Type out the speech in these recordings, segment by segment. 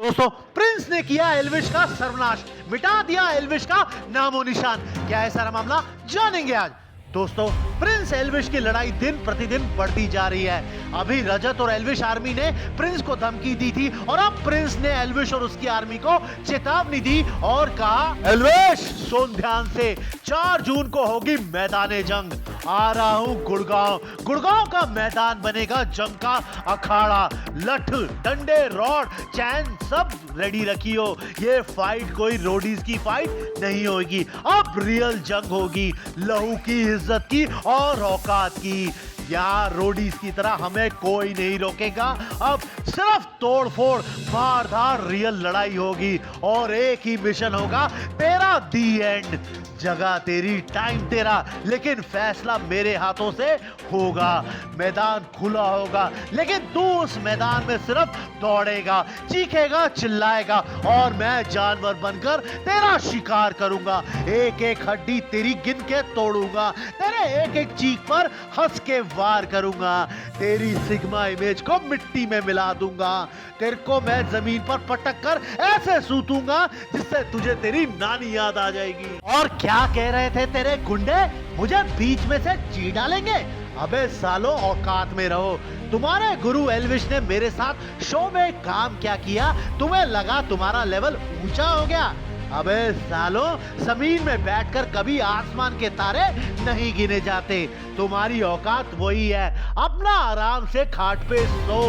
दोस्तों, प्रिंस ने किया एल्विश का सर्वनाश, मिटा दिया एल्विश का नामो निशान। क्या है सारा मामला, जानेंगे आज। दोस्तों, प्रिंस एल्विश की लड़ाई दिन प्रतिदिन बढ़ती जा रही है। अभी रजत और एल्विश आर्मी ने प्रिंस को धमकी दी थी और अब प्रिंस ने एल्विश और उसकी आर्मी को चेतावनी दी और कहा, एल्विश सुन ध्यान से, 4 जून को होगी मैदाने जंग। आ रहा हूं गुड़गांव। गुड़गांव का मैदान बनेगा जंग का अखाड़ा। लठ, डंडे, रॉड, चैन सब रेडी रखियो। ये फाइट कोई रोडीज की फाइट नहीं होगी, अब रियल जंग होगी, लहू की, इज्जत की और औकात की। यार रोडीज की तरह हमें कोई नहीं रोकेगा। अब सिर्फ तोड़ फोड़, मार धार, रियल लड़ाई होगी और एक ही मिशन होगा, तेरा दी एंड। जगह तेरी, टाइम तेरा, लेकिन फैसला मेरे हाथों से होगा। मैदान खुला होगा, लेकिन तू उस मैदान में सिर्फ दौड़ेगा, चीखेगा, चिल्लाएगा और मैं जानवर बनकर तेरा शिकार करूंगा। एक एक हड्डी तेरी गिन के तोड़ूंगा, तेरे एक एक चीख पर हंस के वार करूंगा, तेरी सिग्मा इमेज को मिट्टी में मिला दूंगा, तेरे को मैं जमीन पर पटक कर ऐसे सूतूंगा जिससे तुझे तेरी नानी याद आ जाएगी। और क्या कह रहे थे तेरे गुंडे, मुझे बीच में से ची डालेंगे? अबे सालो, औकात में रहो। तुम्हारे गुरु एल्विश ने मेरे साथ शो में काम क्या किया, तुम्हें लगा तुम्हारा लेवल ऊंचा हो गया? अबे सालो, जमीन में बैठकर कभी आसमान के तारे नहीं गिने जाते। तुम्हारी औकात वही है, अपना आराम से खाट पे सो,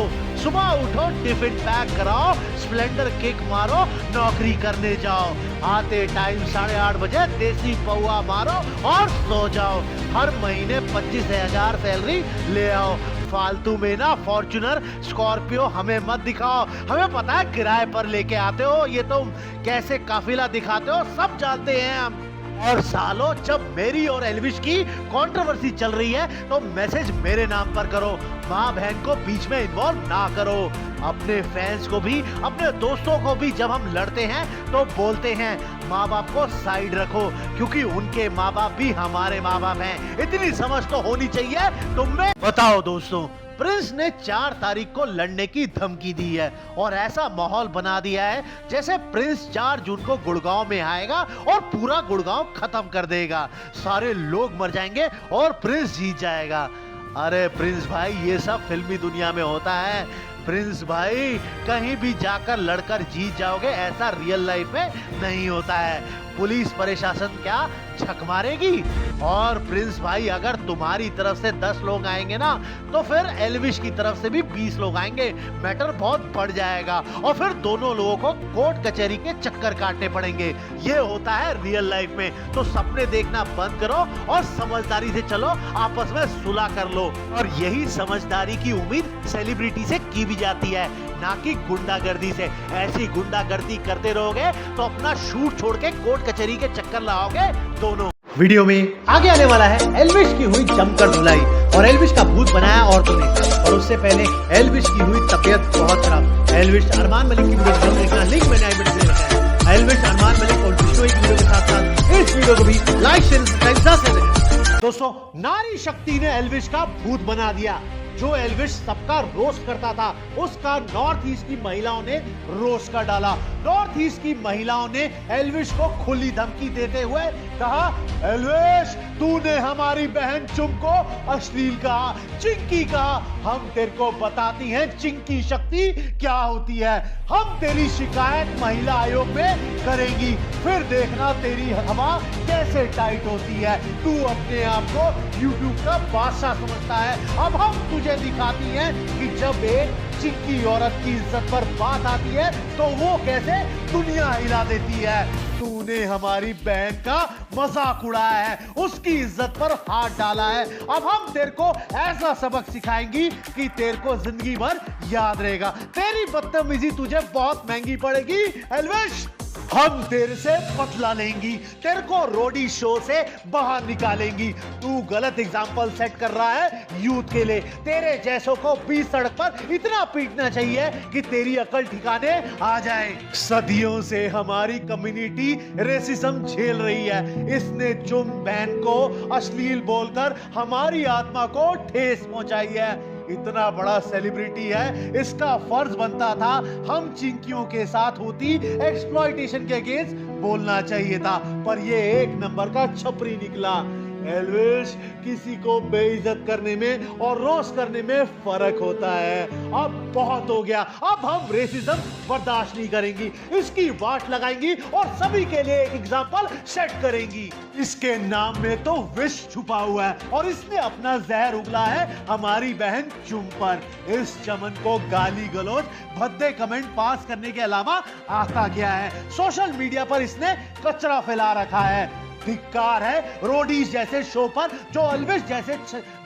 सुबह उठो, टिफिन पैक कराओ, स्प्लेंडर किक मारो, नौकरी करने जाओ, आते टाइम 8:30 बजे देसी पौआ मारो और सो जाओ। हर महीने 25,000 सैलरी ले आओ। फालतू में ना फॉर्च्यूनर, स्कॉर्पियो हमें मत दिखाओ, हमें पता है किराए पर लेके आते हो, ये तुम कैसे काफिला दिखाते हो सब जानते हैं हम। और सालो, जब मेरी और एल्विश की कंट्रोवर्सी चल रही है तो मैसेज मेरे नाम पर करो, माँ बहन को बीच में इन्वॉल्व ना करो। अपने फैंस को भी, अपने दोस्तों को भी जब हम लड़ते हैं तो बोलते हैं माँ बाप को साइड रखो, क्योंकि उनके माँ बाप भी हमारे माँ बाप हैं। इतनी समझ तो होनी चाहिए तुम में। बताओ दोस्तों, प्रिंस ने 4 तारीख को लड़ने की धमकी दी है और ऐसा माहौल बना दिया है जैसे प्रिंस 4 जून को गुड़गांव में आएगा और पूरा गुड़गांव खत्म कर देगा, सारे लोग मर जाएंगे और प्रिंस जीत जाएगा। अरे प्रिंस भाई, ये सब फिल्मी दुनिया में होता है। प्रिंस भाई, कहीं भी जाकर लड़कर जीत जाओगे, ऐसा रियल लाइफ में नहीं होता है। पुलिस प्रशासन क्या झक मारेगी? और प्रिंस भाई, अगर तुम्हारी तरफ से 10 लोग आएंगे ना तो फिर एल्विश की तरफ से भी 20 लोग आएंगे, मैटर बहुत बढ़ जाएगा और फिर दोनों लोगों को कोर्ट कचहरी के चक्कर काटने पड़ेंगे। ये होता है रियल लाइफ में। तो सपने देखना बंद करो और समझदारी से चलो, आपस में सुलह कर लो। और यही समझदारी की उम्मीद सेलिब्रिटी से की भी जाती है, ना कि गुंडागर्दी से। ऐसी गुंडागर्दी करते रहोगे तो अपना शूट छोड़ के कोर्ट कचहरी के चक्कर लगाओगे दोनों। वीडियो में आगे आने वाला है एल्विश की हुई जमकर धुलाई और एल्विश का भूत बनाया औरतों ने, और उससे पहले एल्विश की हुई तबीयत बहुत खराब। एल्विश अरमान मलिक की वीडियो जरूर देखना, लिंक मैंने आई बटन में रखा है। एल्विश, अरमान मलिक और बिश्नोई की वीडियो के साथ साथ इस वीडियो को भी लाइक, शेयर, सब्सक्राइब से देना। दोस्तों, नारी शक्ति ने एल्विश का भूत बना दिया। जो एल्विश सबका रोस्ट करता था, उसका नॉर्थ ईस्ट की महिलाओं ने रोस्ट कर डाला। नॉर्थ ईस्ट की महिलाओं ने एल्विश को खुली धमकी देते हुए कहा, एल्विश, तूने हमारी बहन चुम को अश्लील कहा, चिंकी कहा, हम तेरे को बताती हैं चिंकी शक्ति क्या होती है। हम तेरी शिकायत महिला आयोग में करेंगी, फिर देखना तेरी हवा कैसे टाइट होती है। तू अपने आप को यूट्यूब का बादशाह समझता है, अब हम तुझे दिखाती हैं कि जब एक चिंकी औरत की इज्जत पर बात आती है तो वो कैसे दुनिया हिला देती है। तूने हमारी बहन का मजाक उड़ाया है, उसकी इज्जत पर हाथ डाला है, अब हम तेरे को ऐसा सबक सिखाएंगी कि तेरे को जिंदगी भर याद रहेगा। तेरी बदतमीजी तुझे बहुत महंगी पड़ेगी एल्विश। हम तेरे से बदला लेंगी, तेरे को रोडी शो से बाहर निकालेंगी। तू गलत एग्जाम्पल सेट कर रहा है यूथ के लिए। तेरे जैसों को बीच सड़क पर इतना पीटना चाहिए कि तेरी अकल ठिकाने आ जाए। सदियों से हमारी कम्युनिटी रेसिज्म झेल रही है। इसने चुम बहन को अश्लील बोलकर हमारी आत्मा को ठेस पहुंचाई है। इतना बड़ा सेलिब्रिटी है, इसका फर्ज बनता था हम चिंकियों के साथ होती एक्सप्लॉइटेशन के अगेंस्ट बोलना चाहिए था, पर ये एक नंबर का छपरी निकला। एल्विश, किसी को बेइज्जत करने में और रोस्ट करने में फर्क होता है। अब बहुत हो गया, अब हम रेसिज्म बर्दाश्त नहीं करेंगी, इसकी वाट लगाएंगी और सभी के लिए एक एग्जाम्पल सेट करेंगी। इसके नाम में तो विष छुपा हुआ है और इसने अपना जहर उगला है हमारी बहन चुम पर। इस चमन को गाली गलौज, भद्दे कमेंट पास करने के अलावा आता क्या है? सोशल मीडिया पर इसने कचरा फैला रखा है। धिक्कार है रोडीज जैसे शो पर जो एल्विश जैसे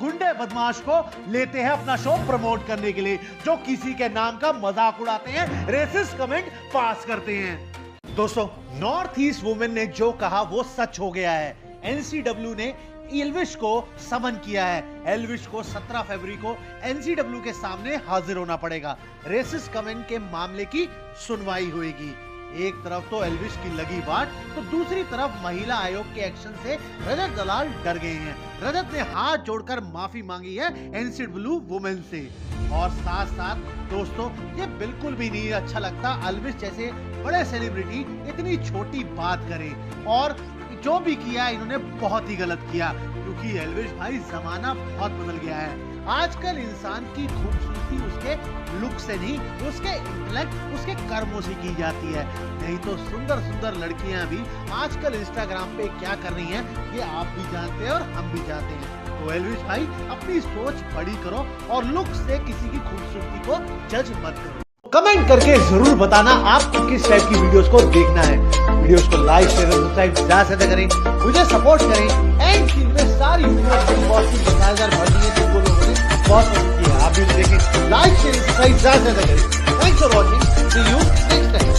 गुंडे बदमाश को लेते हैं अपना शो प्रमोट करने के लिए, जो किसी के नाम का मजाक उड़ाते हैं, रेसिस्ट कमेंट पास करते हैं। दोस्तों, नॉर्थ ईस्ट वुमेन ने जो कहा वो सच हो गया है। एनसीडब्ल्यू ने एल्विश को समन किया है। एल्विश को 17 फरवरी को एनसीडब्ल्यू के सामने हाजिर होना पड़ेगा। रेसिस्ट कमेंट के मामले की सुनवाई होगी। एक तरफ तो एल्विश की लगी बात, तो दूसरी तरफ महिला आयोग के एक्शन से रजत दलाल डर गए हैं। रजत ने हाथ जोड़कर माफी मांगी है एनसीडब्ल्यू वुमेन से। और साथ साथ दोस्तों, ये बिल्कुल भी नहीं अच्छा लगता एल्विश जैसे बड़े सेलिब्रिटी इतनी छोटी बात करे, और जो भी किया इन्होंने बहुत ही गलत किया, क्योंकि एल्विश भाई जमाना बहुत बदल गया है। आजकल इंसान की खूबसूरती उसके लुक से नहीं, उसके इंटेलेक्ट, उसके कर्मों से की जाती है। नहीं तो सुंदर सुंदर लड़कियां भी आजकल इंस्टाग्राम पे क्या कर रही हैं, ये आप भी जानते हैं और हम भी जानते हैं। तो एल्विश भाई, अपनी सोच बड़ी करो और लुक से किसी की खूबसूरती को जज मत करो। कमेंट करके जरूर बताना आपको किस टाइप की वीडियोस को देखना है। वीडियोस को लाइक, शेयर और सब्सक्राइब ज्यादा से ज्यादा करें, मुझे सपोर्ट करें। एंड में सारी वीडियोस बहुत ही मजेदार भरनी है, जिनको लोगों ने बहुत पसंद किया। आप भी देखें, लाइक, शेयर, सब्सक्राइब ज्यादा से ज्यादा करें। Thanks for watching, see you next time.